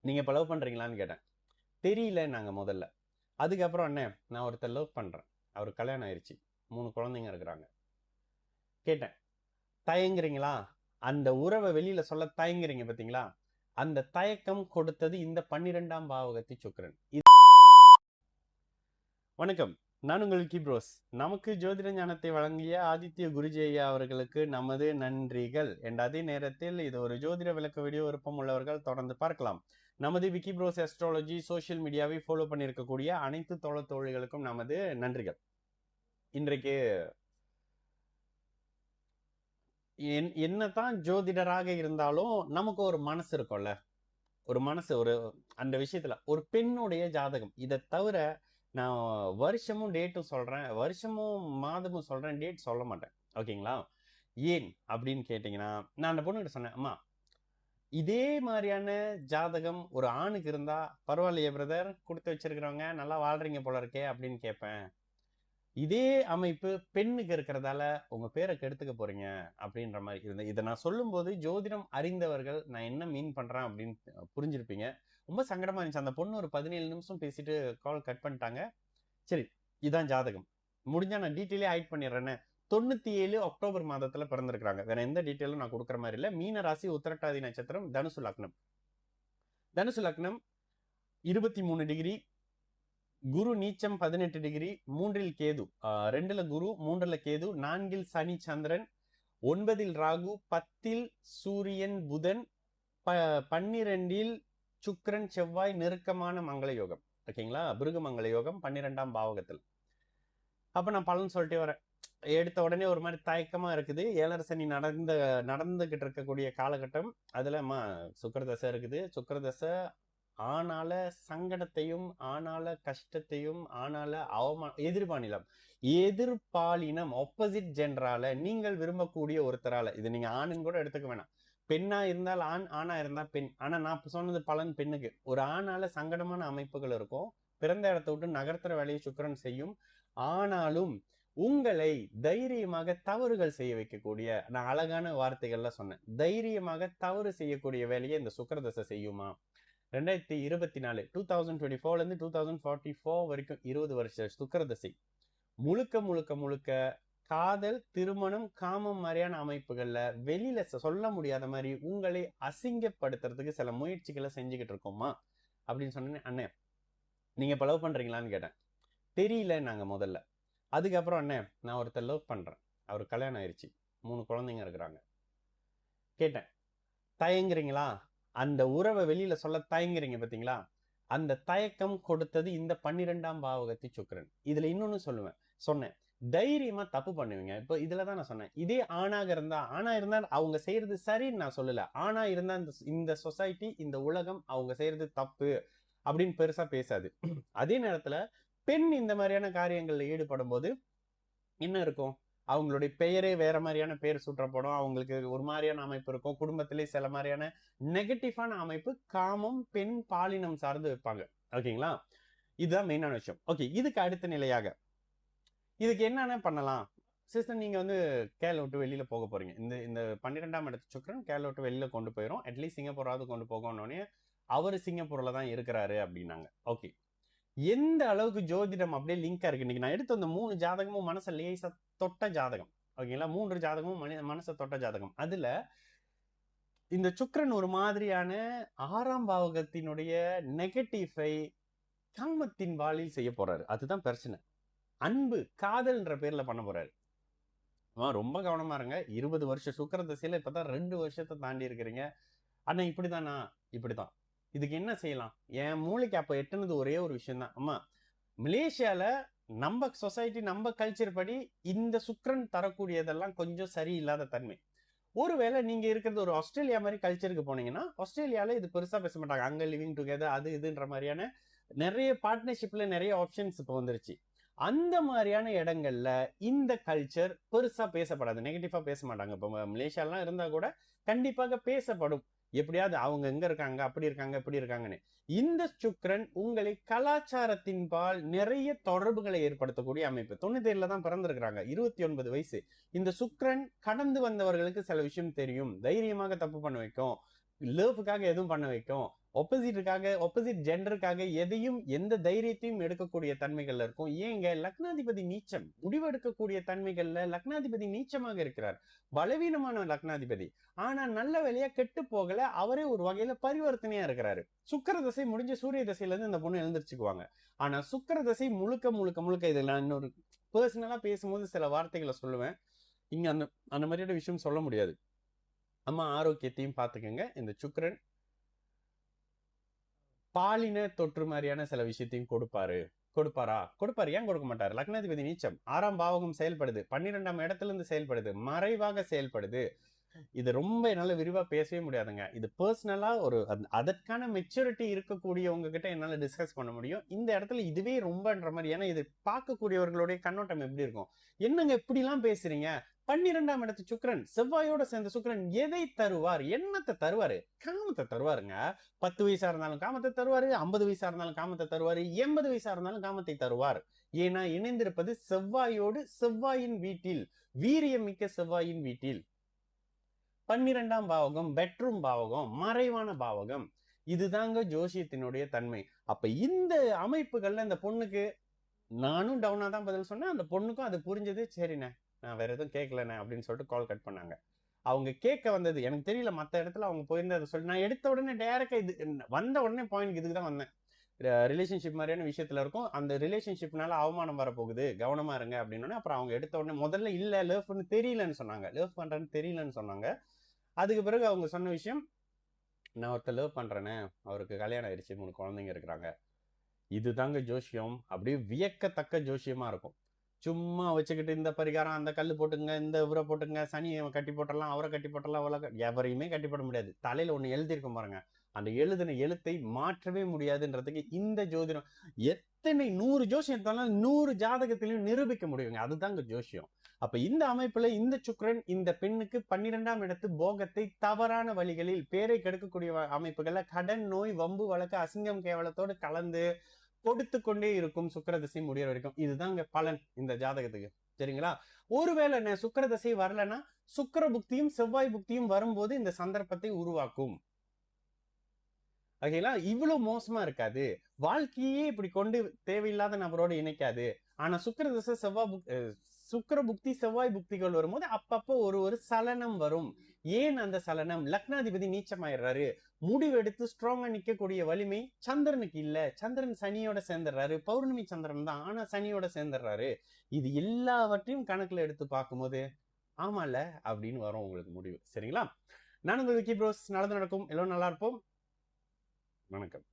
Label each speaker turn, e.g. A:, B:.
A: நீங்க இப்ப லவ் பண்றீங்களான்னு கேட்டேன். தெரியல நாங்க முதல்ல. அதுக்கப்புறம் அண்ணே நான் ஒருத்தர் லவ் பண்றேன். அவருக்கு கல்யாணம் ஆயிருச்சு. 3 குழந்தைங்க இருக்கிறாங்க. கேட்டேன். தயங்குறீங்களா? அந்த உறவை வெளியில சொல்ல தயங்குறீங்க பாத்தீங்களா? அந்த தயக்கம் கொடுத்தது இந்த 12ஆம் பாவகத்தி சுக்கிரன். வணக்கம். நான் உங்கள் கிப்ரோஸ். நமக்கு ஜோதிட ஞானத்தை வழங்கிய ஆதித்ய குருஜி ஐயா அவர்களுக்கு நமது நன்றிகள். அதே நேரத்தில் இது ஒரு ஜோதிட விளக்க வீடியோ விருப்பம் உள்ளவர்கள் தொடர்ந்து பார்க்கலாம். நமது விக்கிப்ரோஸ் அஸ்ட்ராலஜி சோசியல் மீடியாவை ஃபாலோ பண்ணியிருக்கக்கூடிய அனைத்து தோழர்களுக்கும் நமது நன்றிகள். இன்றைக்கு என்னதான் ஜோதிடராக இருந்தாலும் நமக்கு ஒரு மனசு இருக்கும்ல, ஒரு மனசு, ஒரு அந்த விஷயத்துல ஒரு பெண்ணுடைய ஜாதகம். இதை தவிர நான் வருஷமும் டேட்டும் சொல்றேன், வருஷமும் மாதமும் சொல்றேன், டேட் சொல்ல மாட்டேன். ஓகேங்களா? ஏன் அப்படின்னு கேட்டீங்கன்னா, நான் அந்த பொண்ணுகிட்ட சொன்னேன், அம்மா இதே மாதிரியான ஜாதகம் ஒரு ஆணுக்கு இருந்தா பரவாயில்லையே பிரதர், கொடுத்து வச்சிருக்கிறவங்க நல்லா வாழ்றீங்க போல இருக்கே அப்படின்னு கேட்பேன். இதே அமைப்பு பெண்ணுக்கு இருக்கிறதால உங்க பேரை கெடுத்துக்க போறீங்க அப்படின்ற மாதிரி இருந்தது. இதை நான் சொல்லும் போது ஜோதிடம் அறிந்தவர்கள் நான் என்ன மீன் பண்றேன் அப்படின்னு புரிஞ்சிருப்பீங்க. ரொம்ப சங்கடமா இருந்துச்சு. அந்த பொண்ணு ஒரு 17 நிமிஷம் பேசிட்டு கால் கட் பண்ணிட்டாங்க. சரி, இதான் ஜாதகம். முடிஞ்சா நான் டீட்டெயிலே ஹைட் பண்ணிடுறேன்னு. 97 அக்டோபர் மாதத்துல பிறந்திருக்கிறாங்க. வேற எந்த டீட்டெயிலும் நான் கொடுக்குற மாதிரி இல்லை. மீன ராசி, உத்திரட்டாதி நட்சத்திரம், தனுசு லக்னம். தனுசு லக்னம் 23 டிகிரி, குரு நீச்சம் 18 டிகிரி, 3ல் கேது, 2ல குரு, 3ல கேது, 4ல் சனி சந்திரன், 9ல் ராகு, 10ல் சூரியன் புதன், 12ல் சுக்கிரன் செவ்வாய், நெருக்கமான மங்கள யோகம். ஓகேங்களா? பிருகு மங்கள யோகம் 12ஆம் பாவகத்தில். அப்ப நான் பலன் சொல்லிட்டே வரேன். எடுத்த உடனே ஒரு மாதிரி தயக்கமா இருக்குது. ஏழரை சனி நடந்துகிட்டு இருக்கக்கூடிய காலகட்டம். அதுல சுக்கிரதசை இருக்குது. சுக்கிரதசை ஆனால சங்கடத்தையும், ஆனால கஷ்டத்தையும், ஆனால எதிர்பாலினம் எதிர்பாலினம் ஆப்போசிட் ஜென்டரால நீங்கள் விரும்பக்கூடிய ஒருத்தரால, இது நீங்க ஆணுன்னு கூட எடுத்துக்க வேணாம். பெண்ணா இருந்தால் ஆண், ஆணா இருந்தா பெண். ஆனா நான் சொன்னது பலன் பெண்ணுக்கு. ஒரு ஆணால சங்கடமான அமைப்புகள் இருக்கும். பிறந்த இடத்தை விட்டு நகர்த்துற வேலையை சுக்கிரன் செய்யும். ஆனாலும் உங்களை தைரியமாக தவறுகள் செய்ய வைக்கக்கூடிய, நான் அழகான வார்த்தைகள்ல சொன்னேன், தைரியமாக தவறு செய்யக்கூடிய வேலையை இந்த சுக்கிரதசை செய்யுமா? 2024 2024ல இருந்து 2044 வரைக்கும் 20 வருஷம் சுக்கிரதசை முழுக்க முழுக்க முழுக்க காதல், திருமணம், காமம் மாதிரியான அமைப்புகள்ல வெளியில சொல்ல முடியாத மாதிரி உங்களை அசிங்கப்படுத்துறதுக்கு சில முயற்சிகளை செஞ்சுக்கிட்டு இருக்கோமா அப்படின்னு சொன்னேன். அண்ணே நீங்க இப்ப லவ் பண்றீங்களான்னு கேட்டேன். தெரியல நாங்க முதல்ல. அதுக்கப்புறம் அண்ணே நான் ஒருத்தர் லவ் பண்றேன். அவருக்கு கல்யாணம் ஆயிருச்சு. 3 குழந்தைங்க இருக்கிறாங்க. கேட்டேன். தயங்குறீங்களா? அந்த உறவை வெளியில சொல்ல தயங்குறீங்க பாத்தீங்களா? அந்த தயக்கம் கொடுத்தது இந்த 12ஆம் பாவகத்தி சுக்கிரன். இதுல இன்னொன்னு சொன்னேன், தைரியமா தப்பு பண்ணுவீங்க. இப்போ இதுலதான் நான் சொன்னேன், இதே ஆணா இருந்தா அவங்க செய்யறது சரின்னு நான் சொல்லல. ஆணா இருந்தா இந்த சொசைட்டி, இந்த உலகம் அவங்க செய்யறது தப்பு அப்படின்னு பெருசா பேசாது. அதே நேரத்துல பெண் இந்த மாதிரியான காரியங்கள்ல ஈடுபடும் போது என்ன இருக்கும்? அவங்களுடைய பெயரே வேற மாதிரியான பேர் சுற்றப்படும். அவங்களுக்கு ஒரு மாதிரியான அமைப்பு இருக்கும். குடும்பத்திலே சில மாதிரியான நெகட்டிவான அமைப்பு காமம், பெண் பாலினம் சார்ந்து வைப்பாங்க. ஓகேங்களா? இதுதான் மெயினான விஷயம். ஓகே, இதுக்கு அடுத்த நிலையாக இதுக்கு என்னென்ன பண்ணலாம்? சிஸ்டர், நீங்க கேரளா விட்டு வெளியில போக போறீங்க. இந்த இந்த 12ஆம் இடத்து சுக்கிரன் கேரளா விட்டு வெளியில கொண்டு போயிடும். அட்லீஸ்ட் சிங்கப்பூராவது கொண்டு போகணும்னே அவரு சிங்கப்பூர்ல தான் இருக்கிறாரு அப்படின்னாங்க. ஓகே, எந்த அளவுக்கு ஜோதிடம் அப்படியே லிங்கா இருக்கு. இன்னைக்கு நான் எடுத்து வந்த 3 ஜாதகமும் மனசை லேசா தொட்ட ஜாதகம். ஓகேங்களா? 3 ஜாதகமும் மனசை தொட்ட ஜாதகம். அதுல இந்த சுக்கிரன் ஒரு மாதிரியான 6ஆம் பாவகத்தினுடைய நெகட்டிவை காமத்தின் வாளில் செய்ய போறாரு. அதுதான் பிரச்சனை. அன்பு, காதல்ன்ற பேர்ல பண்ண போறாரு. ரொம்ப கவனமா இருங்க. 20 வருஷம் சுக்கிர திசையில இப்பதான் 2 வருஷத்தை தாண்டி இருக்கிறீங்க. ஆனா இப்படிதானா? இப்படிதான். இதுக்கு என்ன செய்யலாம்? என் மூளைக்கு அப்ப எட்டுனது ஒரே ஒரு விஷயம் தான். அம்மா, மலேசியால நம்ம சொசைட்டி, நம்ம கல்ச்சர் படி இந்த சுக்கிரன் தரக்கூடியதெல்லாம் கொஞ்சம் சரியில்லாத தன்மை. ஒருவேளை நீங்க இருக்கிறது ஒரு ஆஸ்திரேலியா மாதிரி கல்ச்சருக்கு போனீங்கன்னா, ஆஸ்திரேலியால இது பெருசா பேச மாட்டாங்க. அங்க லிவிங் டுகெதர் அது இதுன்ற மாதிரியான நிறைய பார்ட்னர்ஷிப்ல நிறைய ஆப்ஷன்ஸ் இப்போ வந்துருச்சு. அந்த மாதிரியான இடங்கள்ல இந்த கல்ச்சர் பெருசா பேசப்படாது. நெகட்டிவா பேச மாட்டாங்க. இப்போ மலேசியாலாம் இருந்தா கூட கண்டிப்பாக பேசப்படும். எப்படியாவது அவங்க எங்க இருக்காங்க, அப்படி இருக்காங்க, இப்படி இருக்காங்கன்னு. இந்த சுக்கிரன் உங்களை கலாச்சாரத்தின் பால் நிறைய தொடர்புகளை ஏற்படுத்தக்கூடிய அமைப்பு. 97ல தான் பிறந்திருக்கிறாங்க. 29 வயசு. இந்த சுக்கிரன் கடந்து வந்தவர்களுக்கு சில விஷயம் தெரியும். தைரியமாக தப்பு பண்ண வைக்கும். லவ்வுக்காக எதுவும் பண்ண வைக்கும். ஆப்போசிட் ஜெண்டருக்காக எதையும் எந்த தைரியத்தையும் எடுக்கக்கூடிய தன்மைகள்ல இருக்கும். ஏங்க லக்னாதிபதி நீச்சம். முடிவெடுக்கக்கூடிய தன்மைகள்ல லக்னாதிபதி நீச்சமாக இருக்கிறார். பலவீனமான லக்னாதிபதி. ஆனா நல்ல வேலையா கெட்டு போகல. அவரே ஒரு வகையில பரிவர்த்தனையா இருக்கிறாரு. சுக்கிர தசை முடிஞ்ச சூரிய தசையில இருந்து இந்த பொண்ணு எழுந்திருச்சுக்குவாங்க. ஆனா சுக்கிர தசை முழுக்க முழுக்க முழுக்க இதுல நான் இன்னொரு பர்சனலா பேசும்போது சில வார்த்தைகளை சொல்லுவேன். இங்க அந்த அந்த மாதிரியான விஷயம் சொல்ல முடியாது. அம்மா ஆரோக்கியத்தையும் பார்த்துக்கங்க. இந்த சுக்கிரன் பாலின தொற்று மாதிரியான சில விஷயத்தையும் கொடுப்பாரு. ஏன் கொடுக்க மாட்டாரு? லக்னாதிபதி நீச்சம். 6ஆம் பாவகம் செயல்படுது. 12ஆம் இடத்துல இருந்து செயல்படுது. மறைவாக செயல்படுது. இது ரொம்ப என்னால விரிவா பேசவே முடியாதுங்க. இது பர்சனலா ஒரு அதற்கான மெச்சூரிட்டி இருக்கக்கூடியவங்க கிட்ட என்னால டிஸ்கஸ் பண்ண முடியும். இந்த இடத்துல இதுவே ரொம்பன்ற மாதிரி. ஏன்னா இது பார்க்கக்கூடியவர்களுடைய கண்ணோட்டம் எப்படி இருக்கும்? என்னங்க இப்படி எல்லாம் பேசுறீங்க? 12ஆம் இடத்து சுக்கிரன், செவ்வாயோட சேர்ந்த சுக்கிரன் எதை தருவார்? என்னத்தை தருவாரு? காமத்தை தருவாருங்க. 10 வயசா இருந்தாலும் காமத்தை தருவாரு, 50 வயசா இருந்தாலும் காமத்தை தருவாரு, 80 வயசா இருந்தாலும் காமத்தை தருவார். ஏன்னா இணைந்திருப்பது செவ்வாயோடு, செவ்வாயின் வீட்டில், வீரியம் மிக்க செவ்வாயின் வீட்டில். 12ஆம் பாவகம் பெட்ரூம் பாவகம், மறைவான பாவகம். இதுதாங்க ஜோசியத்தினுடைய தன்மை. அப்ப இந்த அமைப்புகள்ல இந்த பொண்ணுக்கு நானும் டவுனா தான் பதில் சொன்னேன். அந்த பொண்ணுக்கும் அது புரிஞ்சது. சரிண்ணே, நான் வேற எதுவும் கேட்கலண்ணே அப்படின்னு சொல்லிட்டு கால் கட் பண்ணாங்க. அவங்க கேட்க வந்தது எனக்கு தெரியல. மத்த இடத்துல அவங்க போயிருந்ததை சொல்லி நான் எடுத்த உடனே டைரக்டா இது வந்த உடனே பாயிண்ட் இதுக்கு தான் வந்தேன். ரிலேஷன்ஷிப் மாதிரியான விஷயத்துல இருக்கும். அந்த ரிலேஷன்ஷிப்னால அவமானம் வரப்போகுது, கவனமா இருங்க அப்படின்னு. அப்புறம் அவங்க எடுத்த உடனே முதல்ல இல்ல லவ் பண்ணு தெரியலன்னு சொன்னாங்க. லவ் பண்றேன்னு தெரியலன்னு சொன்னாங்க. அதுக்கு பிறகு அவங்க சொன்ன விஷயம், நான் ஒருத்தர் லவ் பண்றேனே, அவருக்கு கல்யாணம் ஆயிடுச்சு, 3 குழந்தைங்க இருக்கிறாங்க. இதுதாங்க ஜோசியம். அப்படியே வியக்கத்தக்க ஜோசியமா இருக்கும். சும்மா வச்சுக்கிட்டு இந்த பரிகாரம், அந்த கல்லு போட்டுங்க, இந்த இவரை போட்டுங்க, சனியை கட்டி போட்டலாம், அவரை கட்டி போட்டலாம், எவரையுமே கட்டி போட முடியாது. தலையில ஒண்ணு எழுதியிருக்கும் பாருங்க, அந்த எழுதின எழுத்தை மாற்றவே முடியாதுன்றதுக்கு இந்த ஜோதிடம் எத்தனை 100 ஜோசியம் எடுத்தாலும் 100 ஜாதகத்திலையும் நிரூபிக்க முடியுங்க. அதுதாங்க ஜோசியம். அப்ப இந்த அமைப்புல இந்த சுக்கிரன் இந்த பெண்ணுக்கு 12ஆம் இடத்து போகத்தை தவறான வழிகளில் பேரை கெடுக்கக்கூடிய அமைப்புகள்ல கடன், நோய், வம்பு வழக்கு, அசிங்கம் கேவலத்தோடு கலந்து கொடுத்து கொண்டே இருக்கும் சுக்கிரதசை முடியற வரைக்கும். இதுதாங்க பலன் இந்த ஜாதகத்துக்கு. சரிங்களா? ஒருவேளை சுக்கிரதசை வரலன்னா சுக்கிர புக்தியும் செவ்வாய் புக்தியும் வரும்போது இந்த சந்தர்ப்பத்தை உருவாக்கும். ஓகேங்களா? இவ்வளவு மோசமா இருக்காது. வாழ்க்கையே இப்படி கொண்டு தேவையில்லாத நபரோடு இணைக்காது. ஆனா சுக்கிரதசை சுக்கிர புக்தி செவ்வாய் புக்திகள் வரும்போது அப்பப்போ ஒரு சலனம் வரும். ஏன் அந்த சலனம்? லக்னாதிபதி நீச்சமாயிடுறாரு. முடிவெடுத்து ஸ்ட்ராங்கா நிக்கக்கூடிய வலிமை சந்திரனுக்கு இல்ல. சந்திரன் சனியோட சேர்ந்துடுறாரு. பௌர்ணமி சந்திரன் தான், ஆனா சனியோட சேர்ந்துடுறாரு. இது எல்லாவற்றையும் கணக்குல எடுத்து பார்க்கும்போது ஆமால அப்படின்னு வரும் உங்களுக்கு முடிவு. சரிங்களா? நான் உங்க விக்கி ப்ரோஸ். நல்லது நடக்கும், எல்லோரும் நல்லா இருப்போம். வணக்கம்.